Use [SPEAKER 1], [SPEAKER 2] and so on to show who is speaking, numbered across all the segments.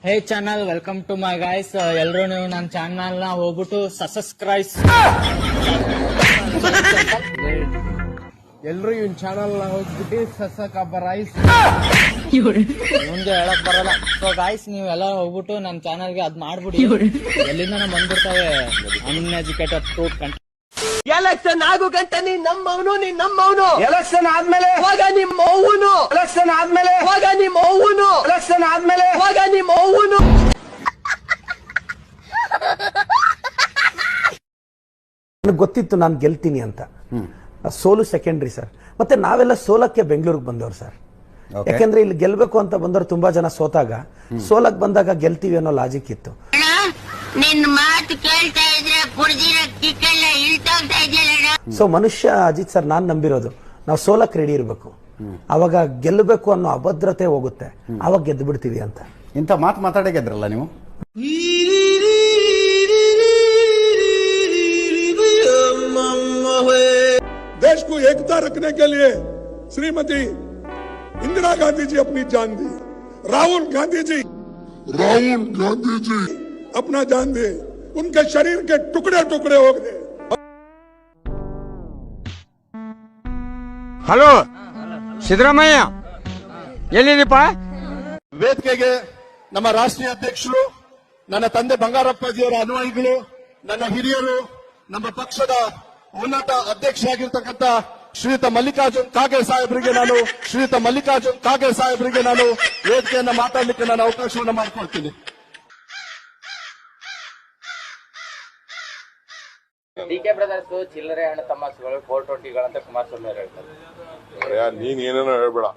[SPEAKER 1] Hey channel, welcome to my guys. ಎಲ್ಲರೂ ನೀವು ನನ್ನ ಚಾನಲ್ ನ ಹೋಗ್ಬಿಟ್ಟು ಸಬ್ಸ್ಕ್ರೈಬ್.
[SPEAKER 2] ಎಲ್ರು ಇವನ್ ಚಾನಲ್ ನ ಹೋಗ್ಬಿಟ್ಟು ಸಬ್ಸ್ಕ್ರೈಬ್
[SPEAKER 1] ಮುಂದೆ ಹೇಳಕ್ ಬರಲ್ಲ. ಸೊ ಗೈಸ್, ನೀವೆಲ್ಲ ಹೋಗ್ಬಿಟ್ಟು ನನ್ನ ಚಾನಲ್ಗೆ ಅದ್ ಮಾಡ್ಬಿಡಿ. ಎಲ್ಲಿಂದ ಬಂದ್ಬಿಡ್ತಾವೆ ಅನ್ಎಜುಕೇಟೆಡ್ ಫ್ರೂಟ್ ಕಂಟೆಂಟ್.
[SPEAKER 3] ಎಲೆಕ್ಷನ್ ಆಗು ಗಂಟ ನೀನ್ ನಮ್ಮವನು
[SPEAKER 2] ಎಲೆಕ್ಷನ್ ಆದ್ಮೇಲೆ
[SPEAKER 3] ಹೋಗ ನಿಮ್ಮ ಅವ್ವನು
[SPEAKER 2] ಎಲೆಕ್ಷನ್ ಆದ್ಮೇಲೆ
[SPEAKER 3] ಹೋಗ ನಿಮ್ಮ ಅವ್ವನು
[SPEAKER 2] ಎಲೆಕ್ಷನ್ ಆದ್ಮೇಲೆ
[SPEAKER 3] ಹೋಗ ನಿಮ್ಮ ಅವ್ವನು.
[SPEAKER 4] ನನಗೆ ಗೊತ್ತಿತ್ತು ನಾನು ಗೆಲ್ತೀನಿ ಅಂತ. ಸೋಲು ಸೆಕೆಂಡ್ರಿ ಸರ್. ಮತ್ತೆ ನಾವೆಲ್ಲ ಸೋಲಕ್ಕೆ ಬೆಂಗಳೂರಿಗೆ ಬಂದವ್ರು ಸರ್. ಯಾಕೆಂದ್ರೆ ಇಲ್ಲಿ ಗೆಲ್ಬೇಕು ಅಂತ ಬಂದವರು ತುಂಬಾ ಜನ ಸೋತಾಗ ಸೋಲಕ್ ಬಂದಾಗ ಗೆಲ್ತೀವಿ ಅನ್ನೋ ಲಾಜಿಕ್ ಇತ್ತು.
[SPEAKER 5] ನಿನ್ನ ಮಾತು ಕೇಳ್ತಾ ಇದ್ರೆ ಕುಡ್ದಿರೋ ಕಿಕ್ಕೆಲ್ಲ ಇಳ್ತೋಗ್ತಾ ಇದೆಯಲ್ಲ.
[SPEAKER 4] ಸೊ ಮನುಷ್ಯ ಅಜಿತ್ ಸರ್ ನಾನ್ ನಂಬಿರೋದು ನಾವು ಸೋಲಕ್ ರೆಡಿ ಇರಬೇಕು. ಅವಾಗ ಗೆಲ್ಲಬೇಕು ಅನ್ನೋ ಅಭದ್ರತೆ ಹೋಗುತ್ತೆ, ಅವಾಗ ಗೆದ್ದು ಬಿಡ್ತೀವಿ ಅಂತ.
[SPEAKER 6] ಇಂಥ ಮಾತು ಮಾತಾಡೇ ಗೆದ್ರಲ್ಲ ನೀವು.
[SPEAKER 7] देश को एकता रखने के लिए श्रीमती इंदिरा गांधी जी अपनी जान दी, राहुल गांधी जी अपना जान दे, उनके शरीर के टुकड़े टुकड़े हो गए.
[SPEAKER 2] ಹಲೋ ಸಿದ್ದರಾಮಯ್ಯ ಎಲ್ಲಿದೀಪ?
[SPEAKER 8] ವೇದಿಕೆಗೆ ನಮ್ಮ ರಾಷ್ಟ್ರೀಯ ಅಧ್ಯಕ್ಷರು, ನನ್ನ ತಂದೆ ಬಂಗಾರಪ್ಪಾಜಿಯವರ ಅನುಯಾಯಿಗಳು, ನನ್ನ ಹಿರಿಯರು, ನಮ್ಮ ಪಕ್ಷದ ಉನ್ನತ ಅಧ್ಯಕ್ಷರಾಗಿರ್ತಕ್ಕಂಥ ಶ್ರೀಯುತ ಮಲ್ಲಿಕಾರ್ಜುನ್ ಖಾಗೆ ಸಾಹೇಬರಿಗೆ ನಾನು ವೇದಿಕೆಯನ್ನ ಮಾತಾಡಲಿಕ್ಕೆ ನಾನು ಅವಕಾಶವನ್ನು ಮಾಡಿಕೊಳ್ತೀನಿ.
[SPEAKER 1] ಡಿಕೆ ಬ್ರದರ್ಸ್ ಚಿಲ್ಲರೆ ಹಣ ತಮಾಷೆಗಳು 420ಗಳಂತ ಕುಮಾರಸ್ವಾಮಿ ಅವರು ಹೇಳ್ತಾರೆ.
[SPEAKER 7] ನೀನ್ ಏನೇನೋ ಹೇಳ್ಬೇಡ.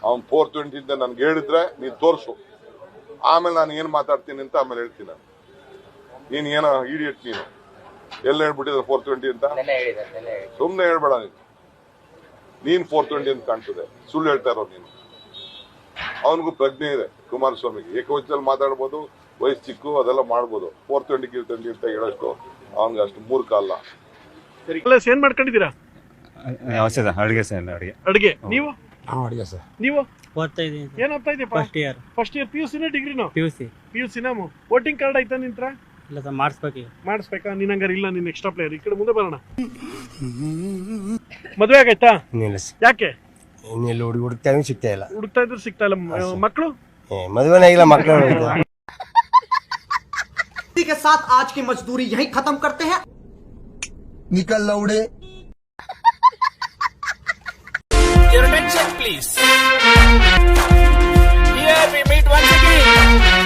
[SPEAKER 7] ಅವ್ನ್ 420 ಅಂತ ನನ್ಗೆ ಹೇಳಿದ್ರೆ ನೀನ್ ತೋರ್ಸು, ಆಮೇಲೆ ನಾನು ಏನ್ ಮಾತಾಡ್ತೀನಿ ಅಂತ ಆಮೇಲೆ ಹೇಳ್ತೀನಿ. ನೀನ್ ಏನೋ ಇಡಿಯಟ್, ನೀನು ಎಲ್ಲ ಹೇಳ್ಬಿಟ್ಟಿದ್ರೆ 420 ಅಂತ. ಸುಮ್ನೆ ಹೇಳ್ಬೇಡ ನೀನ್ 420 ಅಂತ ಕಾಣ್ತದೆ, ಸುಳ್ಳು ಹೇಳ್ತಾ ಇರೋ ನೀನು. ಅವನಿಗೂ ಪ್ರಜ್ಞೆ ಇದೆ, ಕುಮಾರಸ್ವಾಮಿಗೆ ಏಕವಚನದಲ್ಲಿ ಮಾತಾಡ್ಬೋದು, ವಯಸ್ಸು ಚಿಕ್ಕು, ಅದೆಲ್ಲ ಮಾಡ್ಬೋದು. 420 ಅಂತ ಹೇಳೋಷ್ಟು ಅವನ್ಗೆ ಅಷ್ಟು ಮೂರ್ಖ ಅಲ್ಲ.
[SPEAKER 8] ಏನ್ ಮಾಡ್ಕೊಂಡಿದ್ದೀರಾ? ಅಡಿಗೆ ನೀವು ನೀವು ಏನ್ ಓದ್ತಾ ಇದೀಯಪ್ಪ? ಫಸ್ಟ್ ಇಯರ್ PUC ಡಿಗ್ರಿನೋ? PUC ವೋಟಿಂಗ್ ಕಾರ್ಡ್ ಆಯ್ತಾ ನಿಂತ್ರ? ಮಾಡಿಸ್ಬೇಕಾ? ನೀನ್ ಹಂಗಾರ ಇಲ್ಲ, ನೀನ್ ಎಕ್ಸ್ಟ್ರಾ ಪ್ಲೇಯರ್. ಈ ಕಡೆ ಮುಂದೆ ಬರೋಣ. ಮದ್ವೆ ಆಗೈತಾ? ಯಾಕೆ
[SPEAKER 2] ಹುಡುಕ್ತಾ ಸಿಗ್ತಾ ಇಲ್ಲ.
[SPEAKER 8] ಹುಡುಕ್ತಾ ಇದ್ರು ಸಿಗ್ತಾ ಇಲ್ಲ. ಮಕ್ಕಳು
[SPEAKER 2] ಮದುವೆನೇ ಆಗಿಲ್ಲ, ಮಕ್ಕಳು.
[SPEAKER 3] इसी के साथ आज की मजदूरी यहीं खत्म करते हैं.
[SPEAKER 7] निकल लौड़े.
[SPEAKER 9] Your attention please. Here we meet once again.